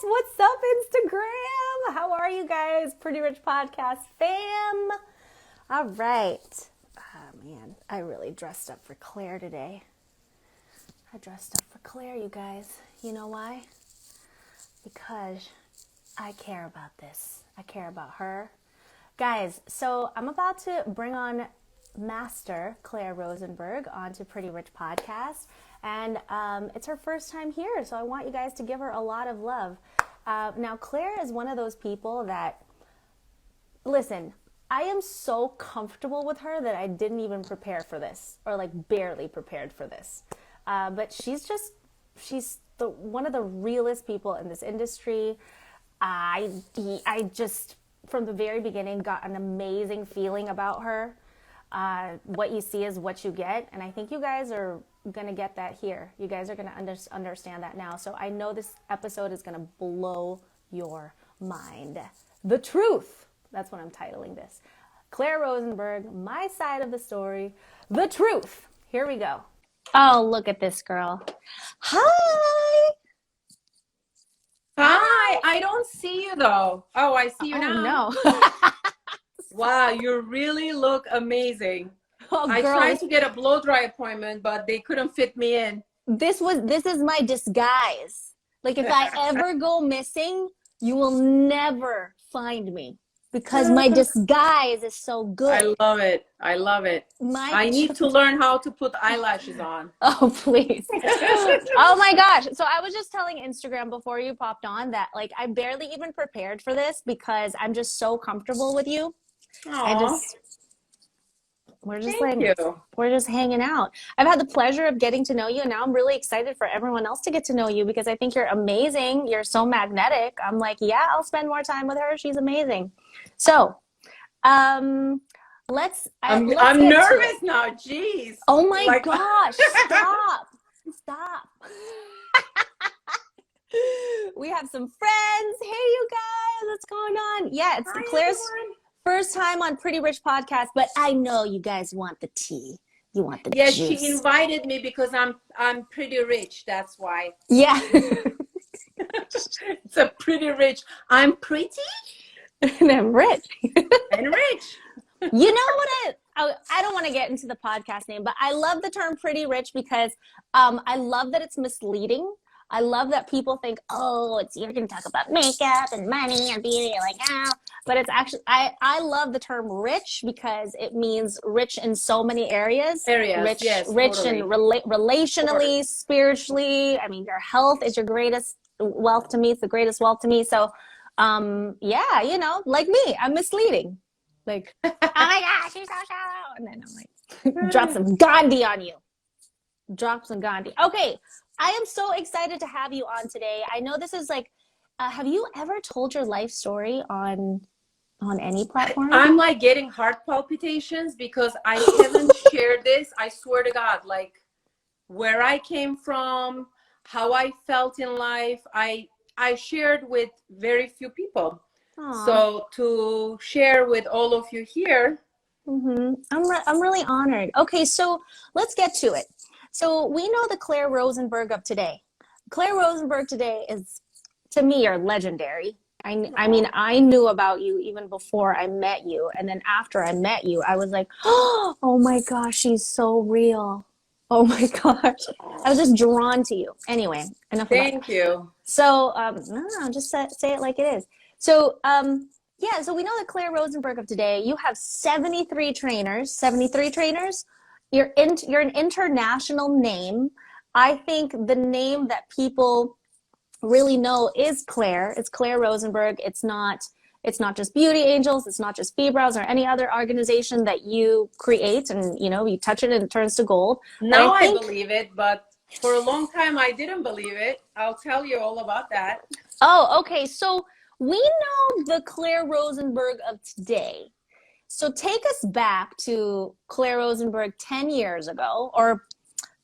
What's up, Instagram? How are you guys? Pretty Rich Podcast fam. All right. Oh, man, I really dressed up for Claire today. I dressed up for Claire, you guys. You know why? Because I care about this. I care about her. Guys, so I'm about to bring on Master Kler Rosenberg onto Pretty Rich Podcast. And it's her first time here, so I want you guys to give her a lot of love. Now, Claire is one of those people that, listen, I am so comfortable with her that I didn't even prepare for this, or like barely prepared for this. But she's one of the realest people in this industry. I just, from the very beginning, got an amazing feeling about her. What you see is what you get, and I think you guys are going to get that here. You guys are going to understand that now. So I know this episode is going to blow your mind. The truth. That's what I'm titling this. Kler Rosenberg, my side of the story, the truth. Here we go. Oh, look at this girl. Hi. Hi. I don't see you though. Oh, I see you now. No. Wow, you really look amazing. Oh, I girl, tried to get a blow dry appointment, but they couldn't fit me in. this is my disguise. Like, if I ever go missing, you will never find me because my disguise is so good. I love it. I love it. I need to learn how to put eyelashes on. Oh, please. Oh my gosh. So I was just telling Instagram before you popped on that, like, I barely even prepared for this because I'm just so comfortable with you. Aww. We're just Thank you. We're just hanging out. I've had the pleasure of getting to know you, and now I'm really excited for everyone else to get to know you because I think you're amazing. You're so magnetic. I'm like, yeah, I'll spend more time with her. She's amazing. So, let's I'm get nervous now. Jeez. Oh my gosh! Stop. We have some friends. Hey, you guys, what's going on? Yeah, it's Claire's first time on Pretty Rich Podcast, but I know you guys want the tea. You want the juice. She invited me because I'm pretty rich. That's why. Yeah. It's a pretty rich. I'm pretty and I'm rich. And rich. You know what? I don't want to get into the podcast name, but I love the term pretty rich because I love that it's misleading. I love that people think, oh, you're going to talk about makeup and money and beauty, like, oh. But it's actually, I love the term rich because it means rich in so many areas. Rich, yes, rich totally. And relationally, spiritually. I mean, your health is your greatest wealth to me. It's the greatest wealth to me. So, yeah, you know, like me, I'm misleading. Like, oh my gosh, you're so shallow. And then I'm like, drop some Gandhi on you. Drop some Gandhi. Okay, I am so excited to have you on today. I know this is like, have you ever told your life story on any platform? I'm like getting heart palpitations because I haven't shared this. I swear to God, like where I came from, how I felt in life, I shared with very few people. Aww. So to share with all of you here. Mm-hmm. I'm really honored. Okay, so let's get to it. So we know the Kler Rosenberg of today. Kler Rosenberg today is, to me, you're legendary. I mean, I knew about you even before I met you. And then after I met you, I was like, oh my gosh, she's so real. Oh my gosh. I was just drawn to you. Anyway, enough about that. Thank you. So, no, just say it like it is. So, yeah, so we know the Kler Rosenberg of today. You have 73 trainers. You're an international name. I think the name that people really know is Kler. It's Kler Rosenberg. It's not just Beauty Angels. It's not just Fibrows or any other organization that you create and, you know, you touch it and it turns to gold. Now I believe it, but for a long time I didn't believe it. I'll tell you all about that. Oh, okay. So we know the Kler Rosenberg of today. So take us back to Kler Rosenberg 10 years ago, or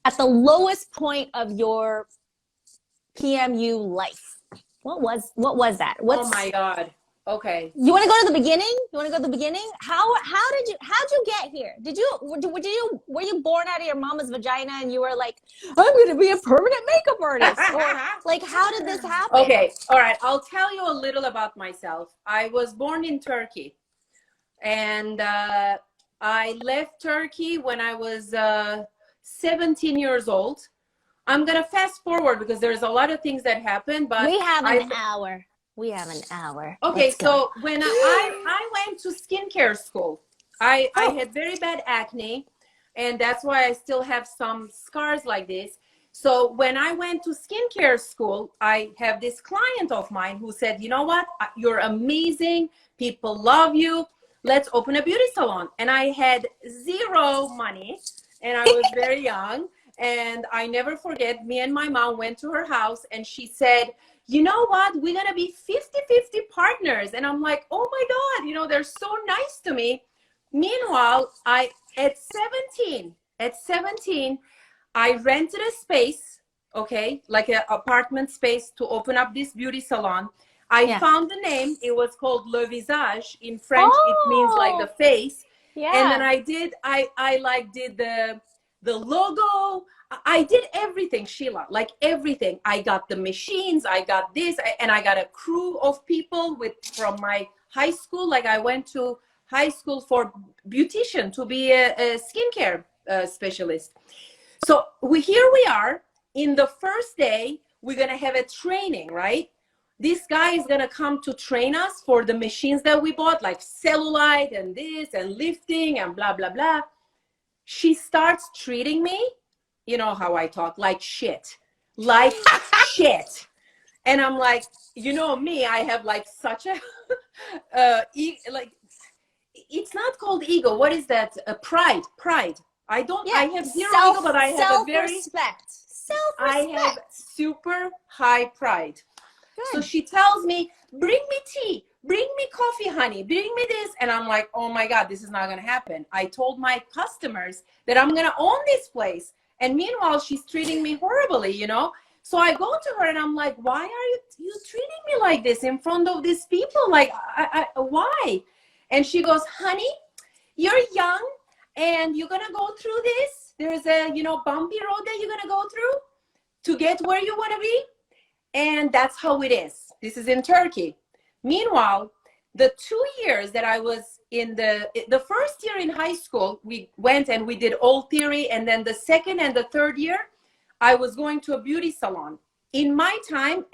at the lowest point of your PMU life. What was that? Oh my God. Okay. You want to go to the beginning? You want to go to the beginning? How'd you get here? Were you born out of your mama's vagina and you were like, I'm going to be a permanent makeup artist? Or like, how did this happen? Okay. All right. I'll tell you a little about myself. I was born in Turkey, and I left Turkey when I was 17 years old. I'm going to fast forward because there's a lot of things that happened, but we have an hour. We have an hour. Okay, so when I went to skincare school, I had very bad acne, and that's why I still have some scars like this. So when I went to skincare school, I have this client of mine who said, you know what, you're amazing. People love you. Let's open a beauty salon. And I had zero money, and I was very young. And I never forget, me and my mom went to her house, and she said, you know what, we're going to be 50-50 partners. And I'm like, oh my God, you know, they're so nice to me. Meanwhile, at 17, I rented a space, okay, like an apartment space to open up this beauty salon. I found the name. It was called Le Visage. In French, it means like the face. Yeah. And then I did the logo. I did everything, Sheila, like everything. I got the machines, I got this, and I got a crew of people from my high school. Like I went to high school for beautician to be a skincare specialist. So here we are. In the first day, we're going to have a training, right? This guy is going to come to train us for the machines that we bought, like cellulite and this and lifting and blah, blah, blah. She starts treating me, you know how I talk, like shit, shit. And I'm like, you know me, I have like such a, like, it's not called ego. What is that? Pride. I have zero ego, but I have a very self-respect. I have super high pride. Good. So she tells me, bring me tea, bring me coffee, honey, bring me this. And I'm like, oh my God, this is not going to happen. I told my customers that I'm going to own this place. And meanwhile, she's treating me horribly, you know? So I go to her and I'm like, why are you treating me like this in front of these people? Like, why? And she goes, honey, you're young and you're going to go through this. There's a, bumpy road that you're going to go through to get where you want to be. And that's how it is. This is in Turkey. Meanwhile, the 2 years that I was in the first year in high school, we went and we did all theory. And then the second and the third year, I was going to a beauty salon. In my time,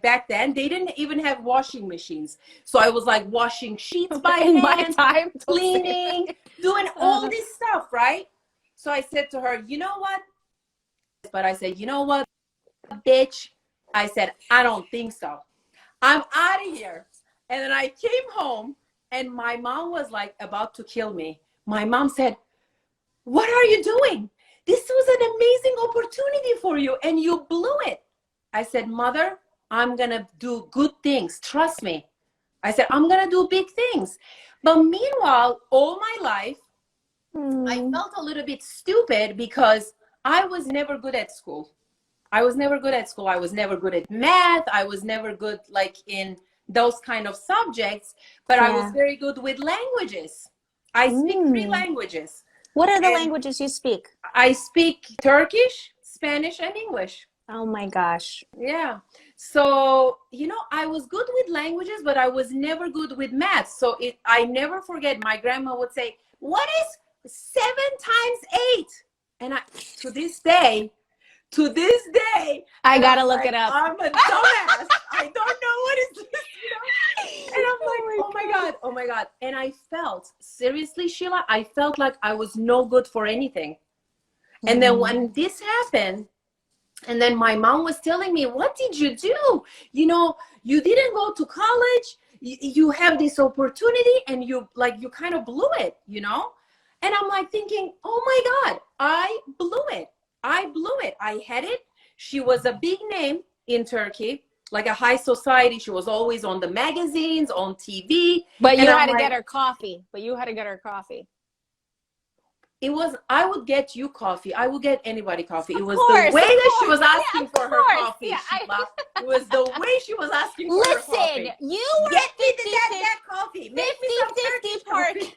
back then, they didn't even have washing machines. So I was like washing sheets by hand, cleaning, doing all this stuff, right? So I said to her, you know what? But I said, you know what, bitch? I said, I don't think so. I'm out of here. And then I came home and my mom was like about to kill me. My mom said, what are you doing? This was an amazing opportunity for you and you blew it. I said, Mother, I'm going to do good things. Trust me. I said, I'm going to do big things. But meanwhile, all my life, I felt a little bit stupid because I was never good at school. I was never good at math. I was never good like in those kind of subjects, but I was very good with languages. I speak 3 languages. What are the languages you speak? I speak Turkish, Spanish, and English. Oh my gosh. Yeah. So, I was good with languages, but I was never good with math. So I never forget, my grandma would say, what is 7 times 8? And to this day, I gotta look it up. I'm a dumbass. I don't know what is this, And I'm like, oh my God. And I felt, seriously, Sheila, I felt like I was no good for anything. And then when this happened, and then my mom was telling me, what did you do? You didn't go to college. You have this opportunity and you kind of blew it, And I'm like thinking, oh my God, I blew it. I had it. She was a big name in Turkey, like a high society. She was always on the magazines, on TV. But you had to get her coffee. I would get you coffee. I would get anybody coffee. It was course, the way of that she course. was asking Yeah, of for her course. coffee. Yeah, She laughed. It was the way she was asking for her Listen, coffee. you were Get me 50, that coffee. Make me some 50 Turkish coffee.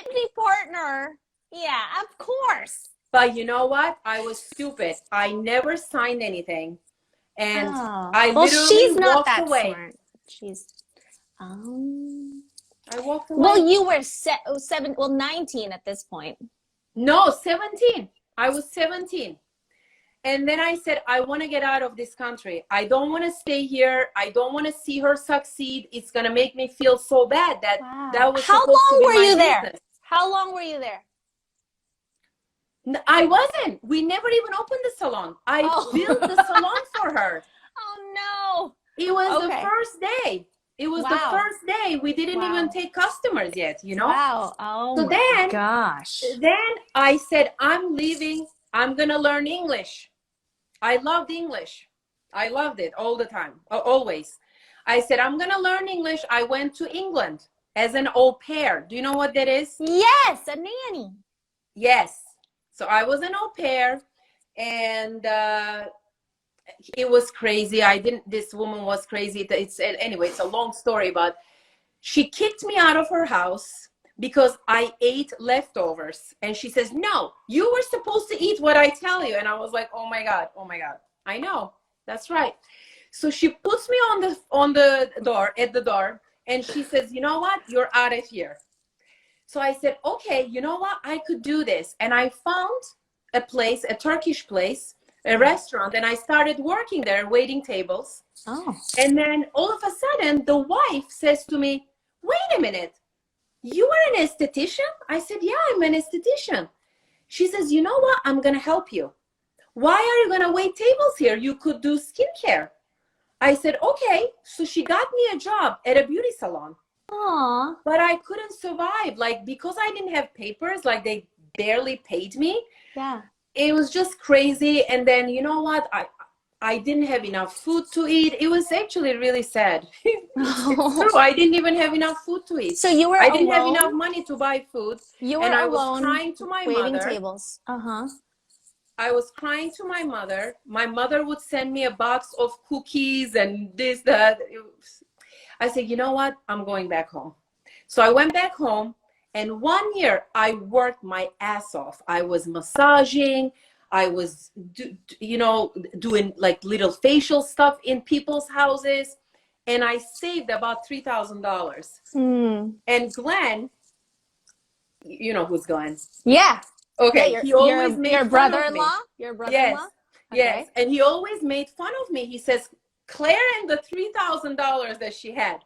50 partner. Yeah, of course. But you know what? I was stupid. I never signed anything. And Oh. I Well, literally she's not walked that away. smart. She's I walked away. well, you were 19 at this point. No, 17. I was 17. And then I said, I want to get out of this country. I don't want to stay here. I don't want to see her succeed. It's going to make me feel so bad that that was How supposed to long be were my you there? business. How long were you there? I wasn't. We never even opened the salon. I built the salon for her. Oh, no. It was the first day. It was the first day. We didn't even take customers yet, you know? Wow. Oh, so my gosh. Then I said, I'm leaving. I'm going to learn English. I loved English. I loved it all the time, always. I said, I'm going to learn English. I went to England as an au pair. Do you know what that is? Yes, a nanny. Yes. So I was an au pair, and it was crazy. This woman was crazy. Anyway, it's a long story, but she kicked me out of her house because I ate leftovers. And she says, no, you were supposed to eat what I tell you. And I was like, oh my God, I know, that's right. So she puts me on the door, at the door, and she says, you know what, you're out of here. So I said, okay, you know what, I could do this. And I found a place, a Turkish place, a restaurant, and I started working there, waiting tables. Oh. And then all of a sudden, the wife says to me, wait a minute, you are an esthetician? I said, yeah, I'm an esthetician. She says, you know what? I'm going to help you. Why are you going to wait tables here? You could do skincare. I said, okay. So she got me a job at a beauty salon. Aww. But I couldn't survive. Like, because I didn't have papers, like they barely paid me. Yeah. It was just crazy. And then, you know what? I didn't have enough food to eat. It was actually really sad. It's true. I didn't even have enough food to eat. So you were I didn't have alone? enough money to buy food. You were and I alone, was crying to my waiting mother. tables. Uh-huh. I was crying to my mother. My mother would send me a box of cookies and this, that. I said, you know what? I'm going back home. So I went back home, and 1 year I worked my ass off. I was massaging. I was, doing like little facial stuff in people's houses. And I saved about $3,000. And Glenn, you know who's Glenn? Yeah. Okay. Yeah, he always made your fun of me. brother-in-law? Your brother-in-law? Yes. Yes. And he always made fun of me. He says, Claire and the $3,000 that she had.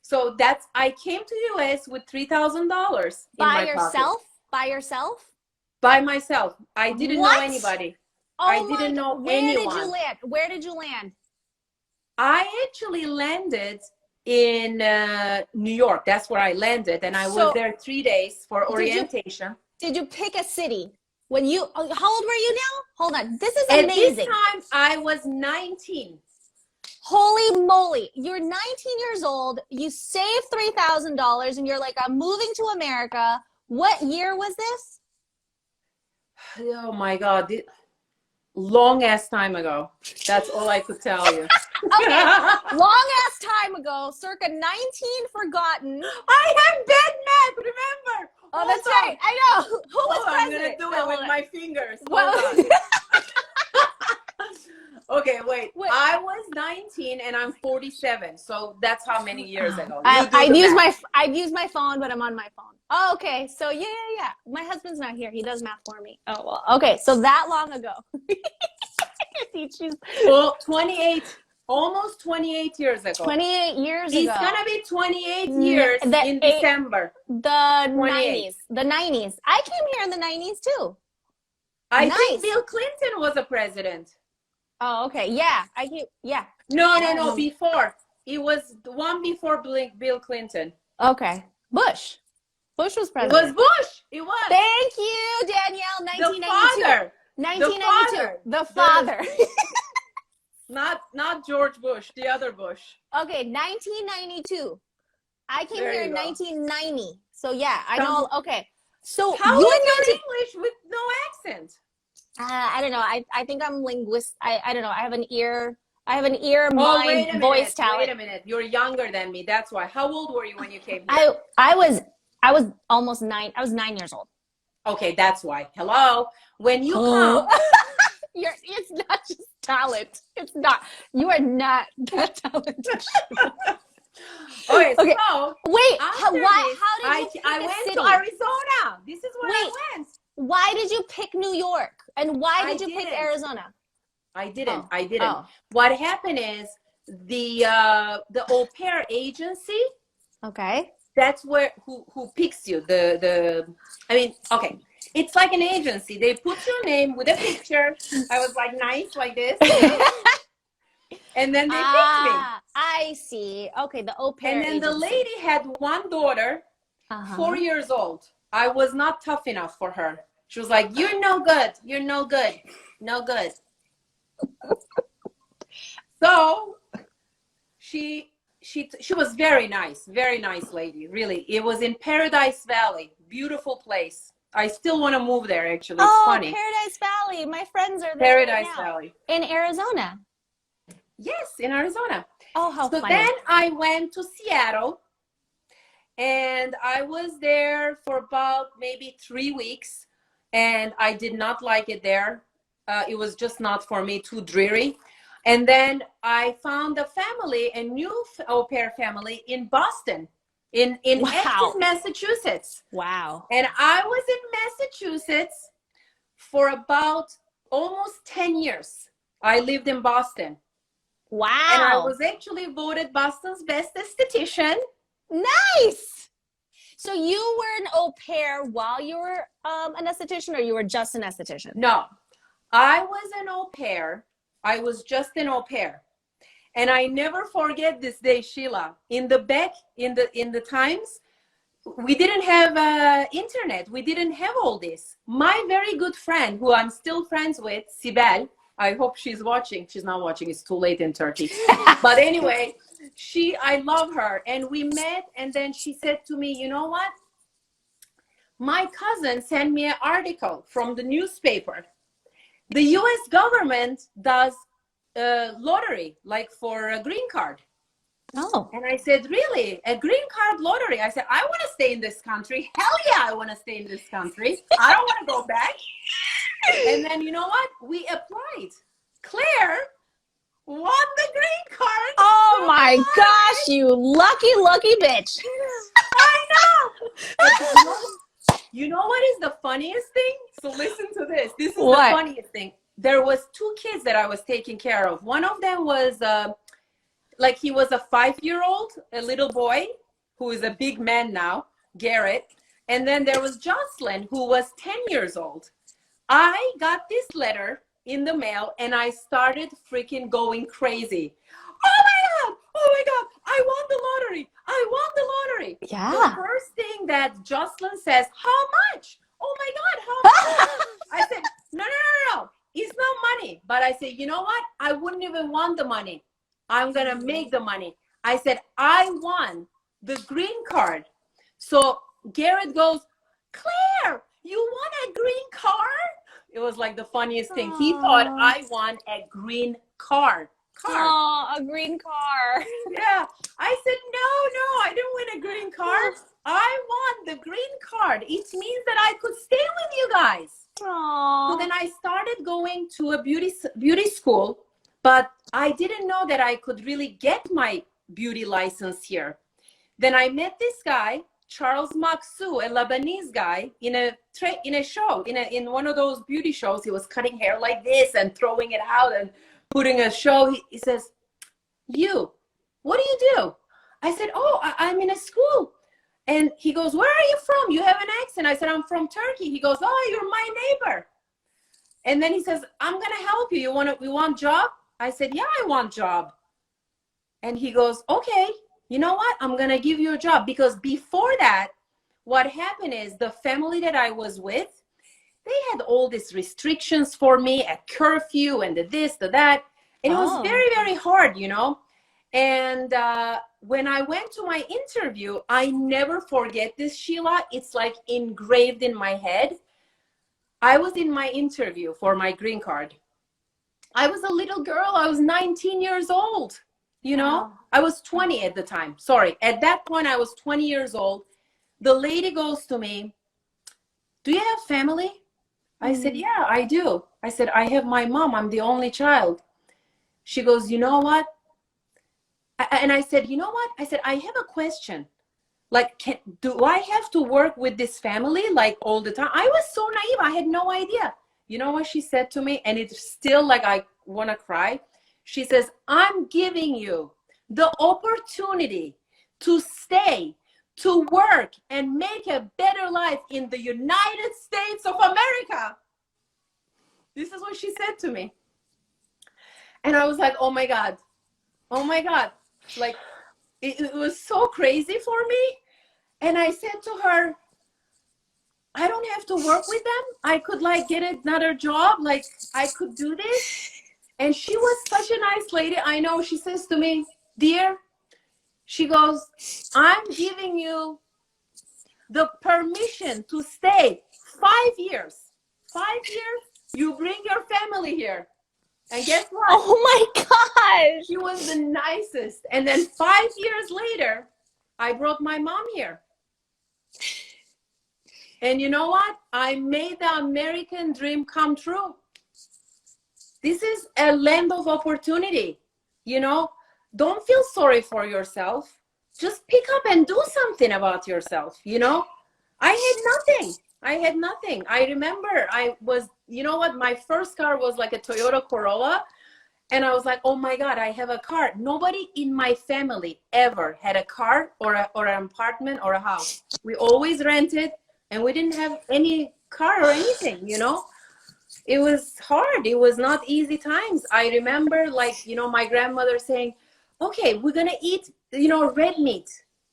So I came to US with $3,000 by yourself? By yourself? By myself. I didn't know anybody. Oh, I didn't know anyone. Where did you land? Where did you land? I actually landed in New York. That's where I landed, and I was there 3 days for orientation. Did you pick a city? How old were you now? Hold on. This is At amazing. this time, I was 19. Holy moly. You're 19 years old. You saved $3,000 and you're like, I'm moving to America. What year was this? Oh my God. Long ass time ago. That's all I could tell you. Okay. Long ass time ago, circa 19 forgotten. I have bad math, remember? Oh, that's right. I know. Who was president? I'm going to do it with my fingers. Well, Hold on. Okay, wait. I was 19 and I'm 47. So that's how many years ago. I've used my phone, but I'm on my phone. Oh, okay. So yeah. My husband's not here. He does math for me. Oh, well. Okay. So that long ago. Well, 28, almost 28 years ago. 28 years ago. It's going to be 28 years in December. The 90s. The 90s. I came here in the 90s too. I think Bill Clinton was a president. Oh, okay. Yeah. No, before. It was the one before Bill Clinton. Okay. Bush was president. It was Bush. It was. Thank you, Danielle. 1992. 1992. The father. Not George Bush, the other Bush. Okay, 1992. I came here in 1990. So yeah, I know. Okay. So How you is and your Nancy, English with no accent? I don't know. I think I'm linguist. I don't know. I have an ear, Oh, mind, voice talent. wait a minute. You're younger than me. That's why. How old were you when you came here? I was almost 9. I was 9 years old. Okay, that's why. Hello. When you Oh. come, It's not just talent. It's not. You are not that talented. okay, Okay. so Wait. after this, How did you pick I a went city? to Arizona. This is where Wait. I went. Why did you pick New York? And why I did you pick didn't. Arizona? I didn't. Oh. I didn't. Oh. What happened is the au pair agency, Okay. that's where who picks you. I mean, okay. It's like an agency. They put your name with a picture. I was like nice like this, you know? And then they picked me. I see. Okay, the au pair And then agency. the lady had one daughter, 4 years old. I was not tough enough for her. She was like, "You're no good. You're no good. No good." So she was very nice lady. Really, it was in Paradise Valley, beautiful place. I still want to move there. Actually, it's funny. Paradise Valley. My friends are there Paradise right now. Valley. In Arizona. Yes, in Arizona. Oh, how so funny. Then I went to Seattle, and I was there for about maybe 3 weeks, and I did not like it there. It was just not for me, too dreary. And then I found a family, a new au pair family in Boston, in Essex, Massachusetts. Wow. And I was in Massachusetts for about almost 10 years. I lived in Boston. Wow. And I was actually voted Boston's best esthetician. Nice. So you were an au pair while you were an esthetician, or you were just an esthetician? No, I was an au pair. I was just an au pair. And I never forget this day, Sheila. In the back, in the times, we didn't have internet. We didn't have all this. My very good friend, who I'm still friends with, Sibel, I hope she's watching. She's not watching. It's too late in Turkey. But anyway, I love her. And we met, and then she said to me, "You know what? My cousin sent me an article from the newspaper. The US government does lottery, like for a green card." Oh. And I said, "Really? A green card lottery?" I said, "I want to stay in this country. Hell yeah, I want to stay in this country. I don't want to go back." And then, you know what? We applied. Claire won the green card. Oh my gosh, you lucky bitch. I know. You know what is the funniest thing? So listen to this. This is the funniest thing. There was 2 kids that I was taking care of. One of them was like he was a 5-year-old, a little boy who is a big man now, Garrett. And then there was Jocelyn, who was 10 years old. I got this letter in the mail, and I started freaking going crazy. Oh my God, I won the lottery. I won the lottery. Yeah. The first thing that Jocelyn says, "How much? Oh my God, how much?" I said, no. It's not money. But I said, "You know what? I wouldn't even want the money. I'm going to make the money." I said, "I won the green card." So Garrett goes, "Claire, you won a green card?" It was like the funniest thing. He thought I won a green card. Oh, a green car. Yeah. I said, no, I didn't win a green card. I won the green card. It means that I could stay with you guys. Aww. So then I started going to a beauty school, but I didn't know that I could really get my beauty license here. Then I met this guy, Charles Maksu, a Lebanese guy, in a show, in one of those beauty shows. He was cutting hair like this and throwing it out and putting a show. He says, "What do you do?" I said, "Oh, I'm in a school." And he goes, "Where are you from? You have an accent." I said, "I'm from Turkey." He goes, "Oh, you're my neighbor." And then he says, "I'm going to help you. You want job?" I said, "Yeah, I want job." And he goes, "Okay, you know what? I'm going to give you a job." Because before that, what happened is the family that I was with, they had all these restrictions for me, a curfew and the this, the that. And it was very, very hard, you know. And when I went to my interview, I never forget this, Sheila. It's like engraved in my head. I was in my interview for my green card. I was a little girl. I was 19 years old. You know, Wow. I was 20 at the time. Sorry. At that point, I was 20 years old. The lady goes to me, do you have family? I said, yeah, I do. I said, I have my mom. I'm the only child. She goes, you know what? And I said, you know what? I said, I have a question. Like, do I have to work with this family like all the time? I was so naive. I had no idea. You know what she said to me? And it's still like I want to cry. She says, I'm giving you the opportunity to stay, to work, and make a better life in the United States of America. This is what she said to me. And I was like, oh my God. Oh my God. Like, it was so crazy for me. And I said to her, I don't have to work with them. I could like get another job. Like I could do this. And she was such a nice lady. I know. She says to me, dear, she goes, I'm giving you the permission to stay 5 years. 5 years, you bring your family here. And guess what? Oh my gosh. She was the nicest. And then 5 years later, I brought my mom here. And you know what? I made the American dream come true. This is a land of opportunity. You know, don't feel sorry for yourself. Just pick up and do something about yourself. You know, I had nothing. I had nothing. I remember I was, you know what? My first car was like a Toyota Corolla. And I was like, oh my God, I have a car. Nobody in my family ever had a car or an apartment or a house. We always rented. And we didn't have any car or anything, you know. It was hard. It was not easy times. I remember, like, you know, my grandmother saying, okay, we're going to eat, you know, red meat.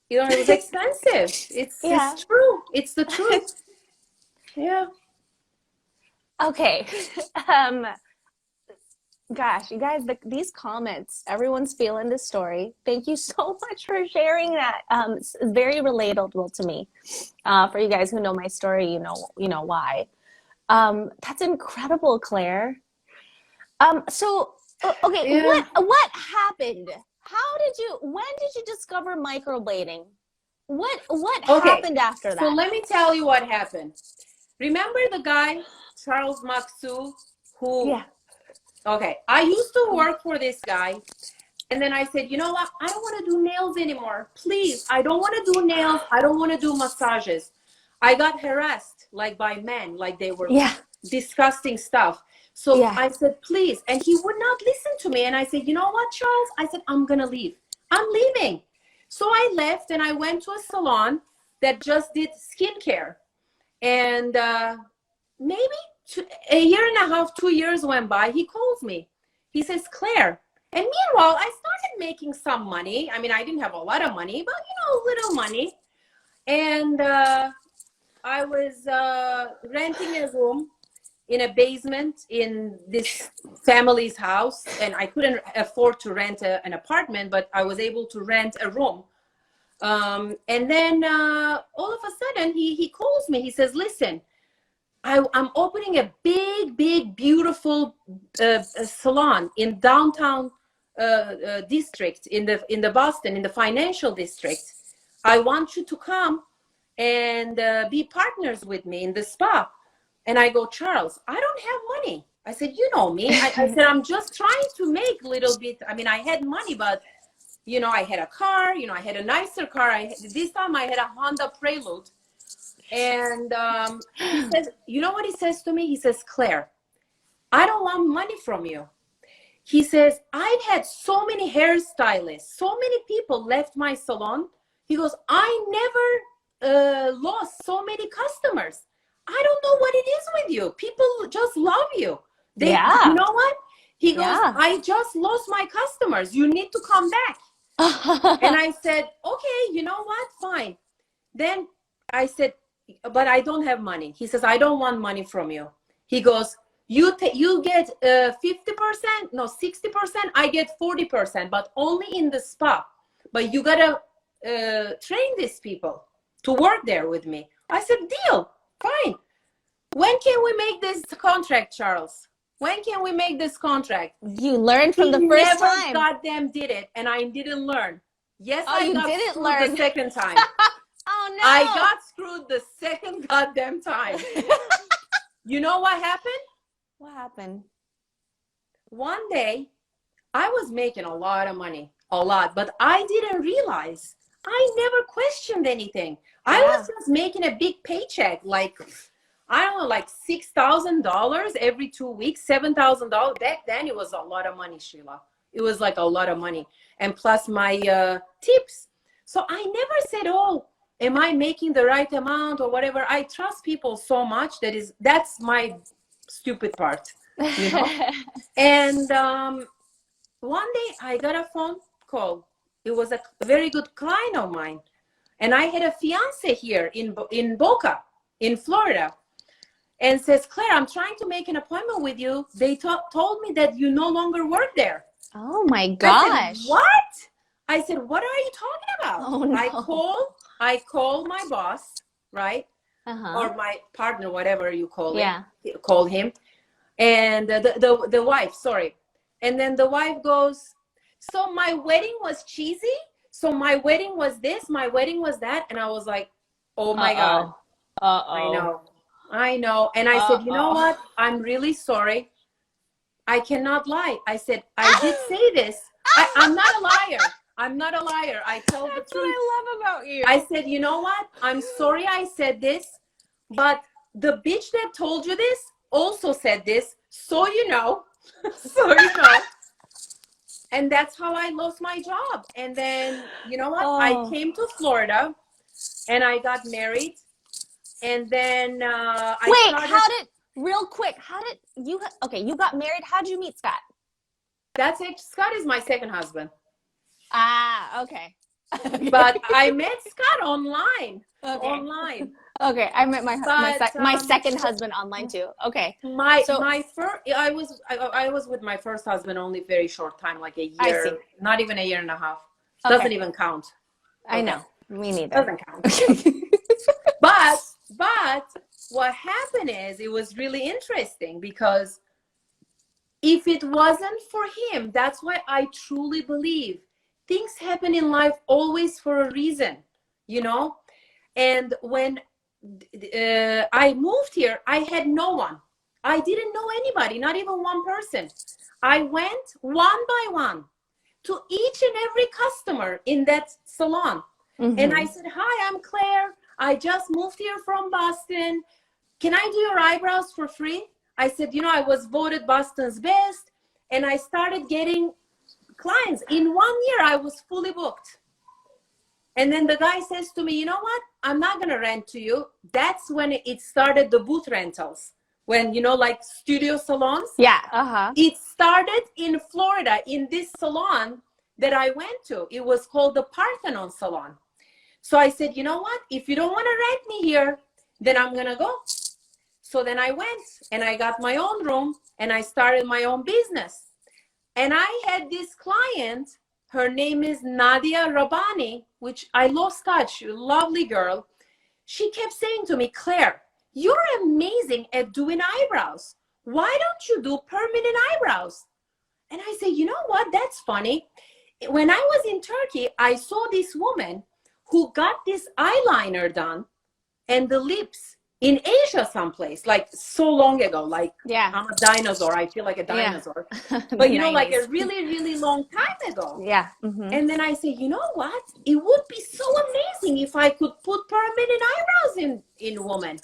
You know, it was expensive. It's true. It's the truth. Yeah. Okay. Gosh, you guys, these comments, everyone's feeling this story. Thank you so much for sharing that. It's very relatable to me. For you guys who know my story, you know why. That's incredible, Claire. So, okay, Yeah. what happened? When did you discover microblading? What happened after that? So let me tell you what happened. Remember the guy, Charles Maxu, who... Yeah. Okay, I used to work for this guy, and then I said, you know what? I don't want to do nails anymore. Please, I don't want to do nails. I don't want to do massages. I got harassed, like by men, like they were disgusting stuff. So I said, please, and he would not listen to me. And I said, you know what, Charles? I said, I'm going to leave. I'm leaving. So I left, and I went to a salon that just did skincare. And maybe a year and a half, 2 years went by. He calls me. He says, Claire. And meanwhile, I started making some money. I mean, I didn't have a lot of money, but, you know, a little money. And I was renting a room in a basement in this family's house. And I couldn't afford to rent an apartment, but I was able to rent a room. And then all of a sudden, he calls me. He says, listen, I'm opening a big, beautiful salon in downtown district in the Boston, in the financial district. I want you to come and be partners with me in the spa. And I go, Charles, I don't have money. I said, you know me. I said, I'm just trying to make a little bit. I mean, I had money, but, you know, I had a car. You know, I had a nicer car. This time I had a Honda Prelude. And he says, you know what he says to me? He says, Claire, I don't want money from you. He says, I've had so many hairstylists, so many people left my salon. He goes, I never lost so many customers. I don't know what it is with you. People just love you. You know what? He goes, I just lost my customers. You need to come back. And I said, okay, you know what? Fine. Then I said, but I don't have money. He says, I don't want money from you. He goes, you get 50%, no 60%, I get 40%, but only in the spa. But you gotta train these people to work there with me. I said, deal, fine. When can we make this contract, Charles? When can we make this contract? You learned from the first never time. goddamn did it, and I didn't learn. Yes, Oh, I you got didn't screwed learn. the second time. Oh no! I got screwed the second goddamn time. You know what happened? What happened? One day, I was making a lot of money, a lot, but I didn't realize. I never questioned anything. Yeah. I was just making a big paycheck, like, I don't know, like $6,000 every 2 weeks, $7,000. Back then, it was a lot of money, Sheila. It was like a lot of money. And plus my tips. So I never said, oh, am I making the right amount or whatever? I trust people so much. That's my stupid part, you know? And one day I got a phone call. It was a very good client of mine. And I had a fiance here in Boca, in Florida. And says, Claire, I'm trying to make an appointment with you. They told me that you no longer work there. Oh my gosh. I said, what? I said, what are you talking about? Oh, no. I called my boss, right? Or my partner, whatever you call Yeah. it, call him. And the wife, sorry. And then the wife goes, so my wedding was cheesy? So my wedding was this, my wedding was that? And I was like, oh my God. I know. And I said, you know what? I'm really sorry. I cannot lie. I said, I did say this. I'm not a liar. I'm not a liar. I tell the truth. That's what I love about you. I said, you know what? I'm sorry I said this, but the bitch that told you this also said this. So you know. So you know. And that's how I lost my job. And then, you know what? I came to Florida and I got married. And then real quick, you got married. How did you meet Scott? That's it. Scott is my second husband. Ah, okay. But I met Scott online. Okay. Online. Okay, I met my second husband online too. Okay. My first, I was with my first husband only very short time, like a year. I see. Not even a year and a half. Okay. Doesn't even count. I know. Me neither. Doesn't count. But what happened is, it was really interesting, because if it wasn't for him, that's why I truly believe things happen in life always for a reason, you know? And when I moved here, I had no one. I didn't know anybody, not even one person. I went one by one to each and every customer in that salon. Mm-hmm. And I said, hi, I'm Claire. I just moved here from Boston. Can I do your eyebrows for free? I said, you know, I was voted Boston's best. And I started getting clients. In 1 year, I was fully booked. And then the guy says to me, you know what? I'm not going to rent to you. That's when it started, the booth rentals. When, you know, like studio salons. Yeah. Uh-huh. It started in Florida, in this salon that I went to. It was called the Parthenon Salon. So I said, you know what? If you don't want to rent me here, then I'm going to go. So then I went and I got my own room and I started my own business. And I had this client, her name is Nadia Rabani, which I lost touch, lovely girl. She kept saying to me, Claire, you're amazing at doing eyebrows. Why don't you do permanent eyebrows? And I said, you know what? That's funny. When I was in Turkey, I saw this woman who got this eyeliner done and the lips in Asia someplace, like so long ago, like I'm a dinosaur. I feel like a dinosaur. Yeah. But you know, like a really, really long time ago. Yeah. Mm-hmm. And then I say, you know what? It would be so amazing if I could put permanent eyebrows in women.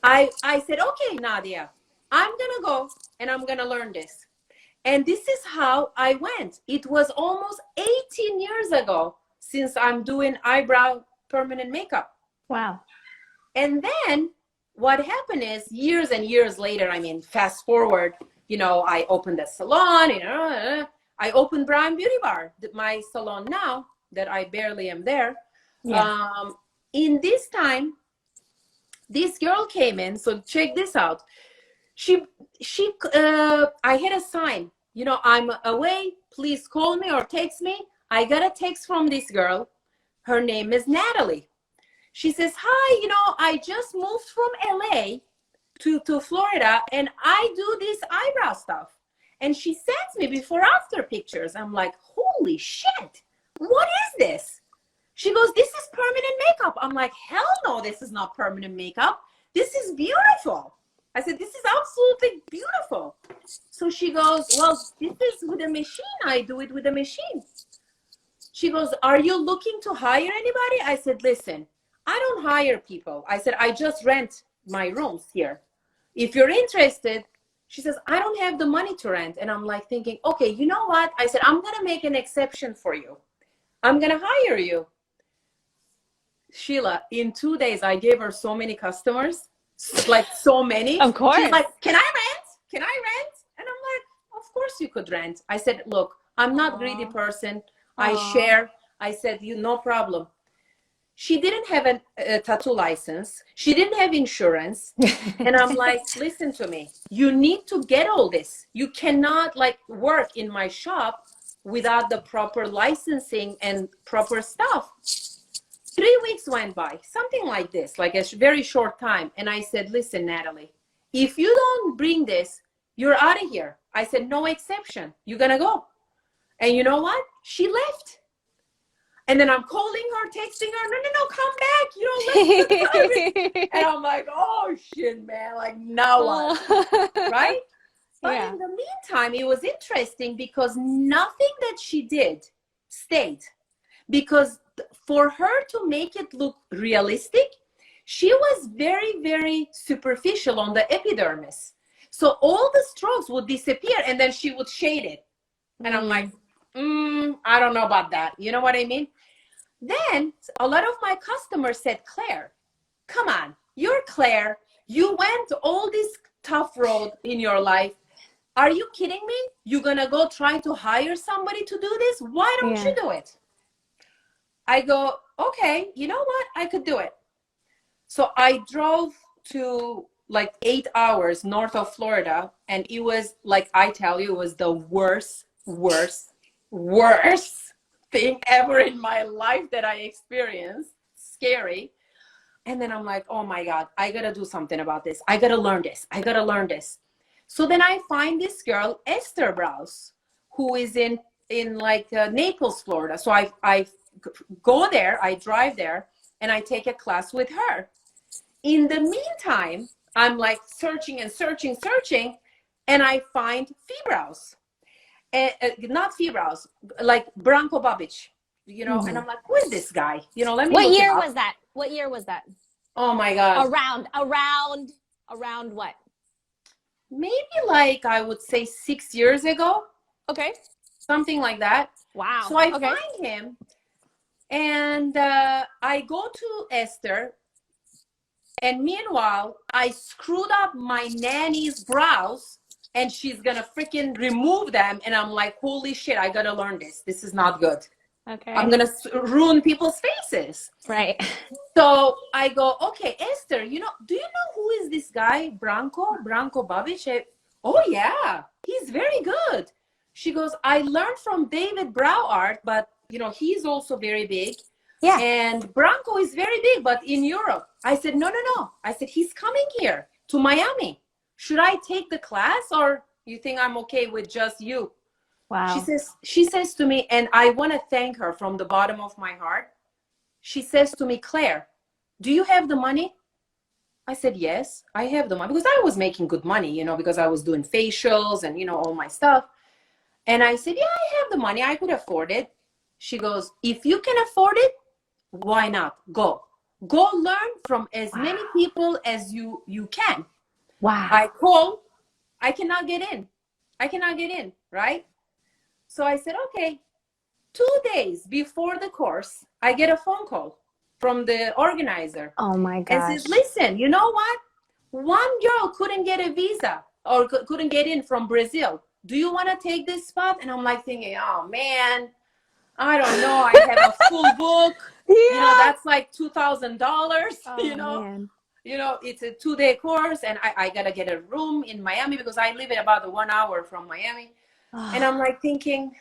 I said, okay, Nadia, I'm going to go and I'm going to learn this. And this is how I went. It was almost 18 years ago since I'm doing eyebrow permanent makeup. Wow. And then what happened is, years and years later, I mean, fast forward, you know, I opened a salon, you know, I opened Brian Beauty Bar, my salon now that I barely am there. Yeah. In this time, this girl came in. So check this out. She, I had a sign, you know, I'm away, please call me or text me. I got a text from this girl. Her name is Natalie. She says, hi, you know, I just moved from LA to Florida and I do this eyebrow stuff. And she sends me before after pictures. I'm like, holy shit, what is this? She goes, this is permanent makeup. I'm like, hell no, this is not permanent makeup. This is beautiful. I said, this is absolutely beautiful. So she goes, well, this is with a machine. I do it with a machine. She goes, are you looking to hire anybody? I said, listen, I don't hire people. I said, I just rent my rooms here. If you're interested, she says, I don't have the money to rent. And I'm like thinking, okay, you know what? I said, I'm going to make an exception for you. I'm going to hire you. Sheila, in 2 days, I gave her so many customers, like so many. Of course. She's like, can I rent? Can I rent? And I'm like, of course you could rent. I said, look, I'm not greedy person. I share. I said, you, no problem. She didn't have a tattoo license. She didn't have insurance. And I'm like, listen to me. You need to get all this. You cannot like work in my shop without the proper licensing and proper stuff. 3 weeks went by, something like this, like a very short time. And I said, listen, Natalie, if you don't bring this, you're out of here. I said, no exception. You're going to go. And you know what? She left. And then I'm calling her, texting her, no, come back. You don't left. And I'm like, oh, shit, man. Like, now what? Right? But in the meantime, it was interesting because nothing that she did stayed. Because for her to make it look realistic, she was very, very superficial on the epidermis. So all the strokes would disappear and then she would shade it. And I'm like, I don't know about that. You know what I mean? Then a lot of my customers said, Kler, come on, you're Kler. You went all this tough road in your life. Are you kidding me? You're going to go try to hire somebody to do this? Why don't you do it? I go, okay, you know what? I could do it. So I drove to like 8 hours north of Florida. And it was like, I tell you, it was the worst thing ever in my life that I experienced. Scary. And then I'm like, oh my God, I got to do something about this. I got to learn this. I got to learn this. So then I find this girl, Esther Browse, who is in like Naples, Florida. So I go there, I drive there, and I take a class with her. In the meantime, I'm like searching, and I find Fibrows. Not Fibrows, like BRANKO BABIC, you know, and I'm like, who is this guy? You know, let me What look year him up. was that? What year was that? Oh my God. Around what? Maybe like, I would say 6 years ago. Okay. Something like that. Wow. So I find him. And I go to Esther, and meanwhile, I screwed up my nanny's brows, and she's gonna freaking remove them. And I'm like, holy shit, I gotta learn this. This is not good. Okay. I'm gonna ruin people's faces. Right. So I go, okay, Esther, you know, do you know who is this guy, BRANKO BABIC? Oh yeah, he's very good. She goes, I learned from David Brow Art, but you know, he's also very big. Yeah. And BRANKO is very big, but in Europe. I said, no. I said, he's coming here to Miami. Should I take the class, or you think I'm okay with just you? Wow. She says to me, and I want to thank her from the bottom of my heart. She says to me, Kler, do you have the money? I said, yes, I have the money, because I was making good money, you know, because I was doing facials and, you know, all my stuff. And I said, yeah, I have the money. I could afford it. She goes, if you can afford it, why not? Go learn from as many people as you can. Wow. I call, I cannot get in, right? So I said, okay. 2 days before the course, I get a phone call from the organizer. Oh my gosh. And says, listen, you know what? One girl couldn't get a visa or couldn't get in from Brazil. Do you want to take this spot? And I'm like thinking, oh man, I don't know. I have a full book. Yeah. You know, that's like $2,000, you know? Man. you know, it's a 2-day course, and I gotta get a room in Miami because I live at about 1 hour from Miami. And I'm like thinking,